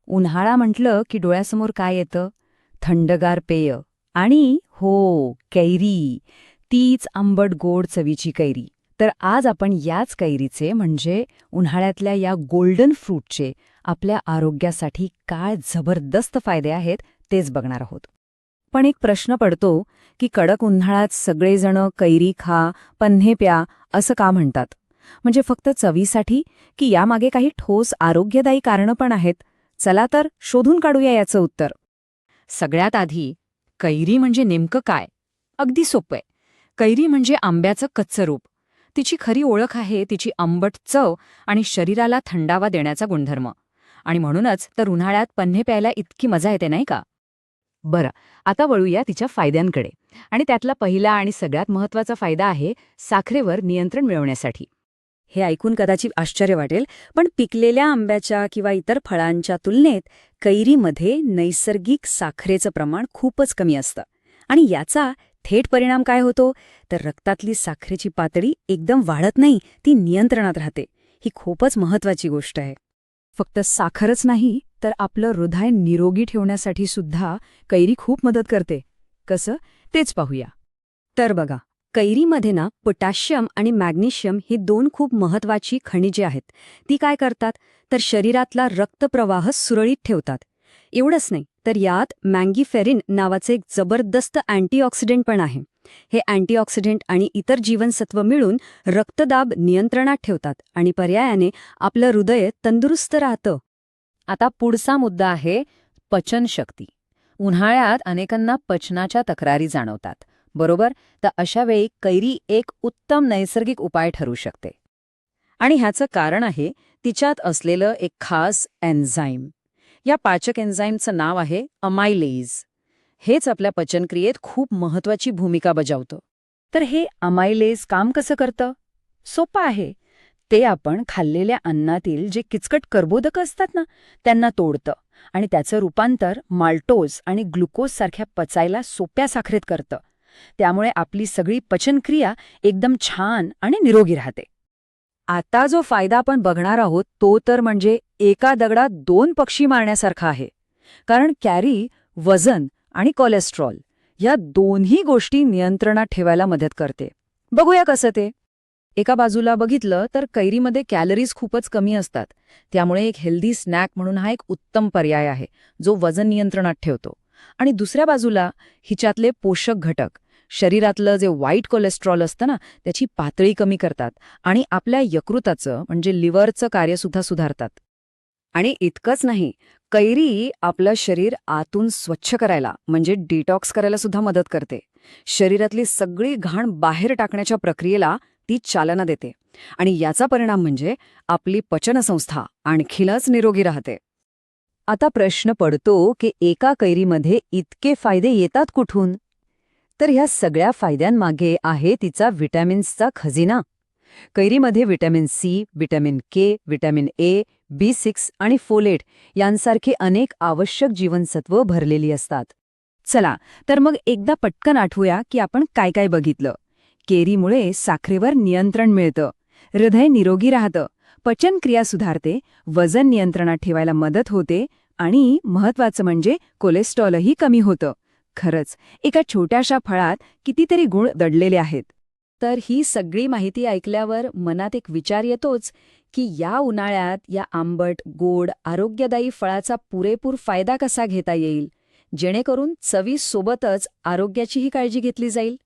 उन्हाळा म्हटलं की डोळ्यासमोर काय येतं? थंडगार पेय आणि हो, कैरी. तीच आंबट गोड चवीची कैरी. तर आज आपण याच कैरीचे म्हणजे उन्हाळ्यातल्या या गोल्डन फ्रूटचे आपल्या आरोग्यासाठी काय जबरदस्त फायदे आहेत तेच बघणार आहोत. पण एक प्रश्न पडतो की कडक उन्हाळ्यात सगळेजण कैरी खा, पन्हे प्या असं का म्हणतात? म्हणजे फक्त चवीसाठी की यामागे काही ठोस आरोग्यदायी कारणं पण आहेत? चला तर शोधून काढूया याचं उत्तर. सगळ्यात आधी कैरी म्हणजे नेमकं काय? अगदी सोपं आहे. कैरी म्हणजे आंब्याचं कच्चं रूप. तिची खरी ओळख आहे तिची आंबट चव आणि शरीराला थंडावा देण्याचा गुणधर्म. आणि म्हणूनच तर उन्हाळ्यात पन्हे प्यायला इतकी मजा येते नाही का? बरं, आता वळूया तिच्या फायद्यांकडे. आणि त्यातला पहिला आणि सगळ्यात महत्त्वाचा फायदा आहे साखरेवर नियंत्रण मिळवण्यासाठी. हे ऐकून कदाचित आश्चर्य वाटेल, पण पिकलेल्या आंब्याच्या किंवा इतर फळांच्या तुलनेत कैरीमध्ये नैसर्गिक साखरेचं प्रमाण खूपच कमी असतं. आणि याचा थेट परिणाम काय होतो? तर रक्तातली साखरेची पातळी एकदम वाढत नाही, ती नियंत्रणात राहते. ही खूपच महत्त्वाची गोष्ट आहे. फक्त साखरच नाही, तर आपलं हृदय निरोगी ठेवण्यासाठी सुद्धा कैरी खूप मदत करते. कसं? तेच पाहूया. तर बघा, कैरीमध्ये ना पोटॅशियम आणि मॅग्नेशियम ही दोन खूप महत्त्वाची खनिजे आहेत. ती काय करतात? तर शरीरातला रक्तप्रवाह सुरळीत ठेवतात. एवढंच नाही, तर यात मँगीफेरिन नावाचे एक जबरदस्त अँटीऑक्सिडंट पण आहे. हे अँटीऑक्सिडंट आणि इतर जीवनसत्व मिळून रक्तदाब नियंत्रणात ठेवतात आणि पर्यायाने आपलं हृदय तंदुरुस्त राहतं. आता पुढचा मुद्दा आहे पचनशक्ती. उन्हाळ्यात अनेकांना पचनाच्या तक्रारी जाणवतात, बरोबर? तर अशा वेळी कैरी एक उत्तम नैसर्गिक उपाय ठरू शकते. आणि ह्याचं कारण आहे तिच्यात असलेलं एक खास एन्झाईम. या पाचक एन्झाईमचं नाव आहे अमायलेज. हेच आपल्या पचनक्रियेत खूप महत्वाची भूमिका बजावतं. तर हे अमायलेज काम कसं करतं? सोपं आहे. ते आपण खाल्लेल्या अन्नातील जे किचकट कर्बोदकं असतात ना, त्यांना तोडतं आणि त्याचं रूपांतर माल्टोज आणि ग्लुकोज सारख्या पचायला सोप्या साखरेत करतं. त्यामुळे आपली सगळी पचनक्रिया एकदम छान आणि निरोगी राहते. आता जो फायदा आपण बघणार आहोत तो तर म्हणजे एका दगडात दोन पक्षी मारण्यासारखा आहे. कारण कॅरी वजन आणि कोलेस्ट्रॉल या दोन्ही गोष्टी नियंत्रणात ठेवायला मदत करते. बघूया कसं ते. एका बाजूला बघितलं तर कैरीमध्ये कॅलरीज खूपच कमी असतात. त्यामुळे एक हेल्दी स्नॅक म्हणून हा एक उत्तम पर्याय आहे, जो वजन नियंत्रणात ठेवतो. आणि दुसऱ्या बाजूला हिच्यातले पोषक घटक, शरीरातलं जे वाईट कोलेस्ट्रॉल असतं ना, त्याची पातळी कमी करतात आणि आपल्या यकृताचं म्हणजे लिव्हरचं कार्यसुद्धा सुधारतात. आणि इतकंच नाही, कैरी आपलं शरीर आतून स्वच्छ करायला म्हणजे डिटॉक्स करायला सुद्धा मदत करते. शरीरातली सगळी घाण बाहेर टाकण्याच्या प्रक्रियेला ती चालना देते. आणि याचा परिणाम म्हणजे आपली पचनसंस्था आणखीनच निरोगी राहते. आता प्रश्न पडतो की एका कैरीमध्ये इतके फायदे येतात कुठून? तर ह्या सगळ्या फायद्यांमागे आहे तिचा व्हिटॅमिन्सचा खजिना. कैरीमध्ये vitamin C, vitamin K, vitamin A, बी6 आणि फोलेट यांसारखे अनेक आवश्यक जीवनसत्व भरलेली असतात. चला, तर मग एकदा पटकन आठवूया की आपण काय काय बघितलं. केरीमुळे साखरेवर नियंत्रण मिळतं, हृदय निरोगी राहतं, पचनक्रिया सुधारते, वजन नियंत्रणात ठेवायला मदत होते आणि महत्त्वाचं म्हणजे कोलेस्ट्रॉलही कमी होतं. खरंच, एका छोट्याशा फळात कितीतरी गुण दडलेले आहेत. तर ही सगळी माहिती ऐकल्यावर मनात एक विचार येतोच की या उन्हाळ्यात या आंबट, गोड, आरोग्यदायी फळाचा पुरेपूर फायदा कसा घेता येईल, जेणेकरून चवीसोबतच आरोग्याचीही काळजी घेतली जाईल.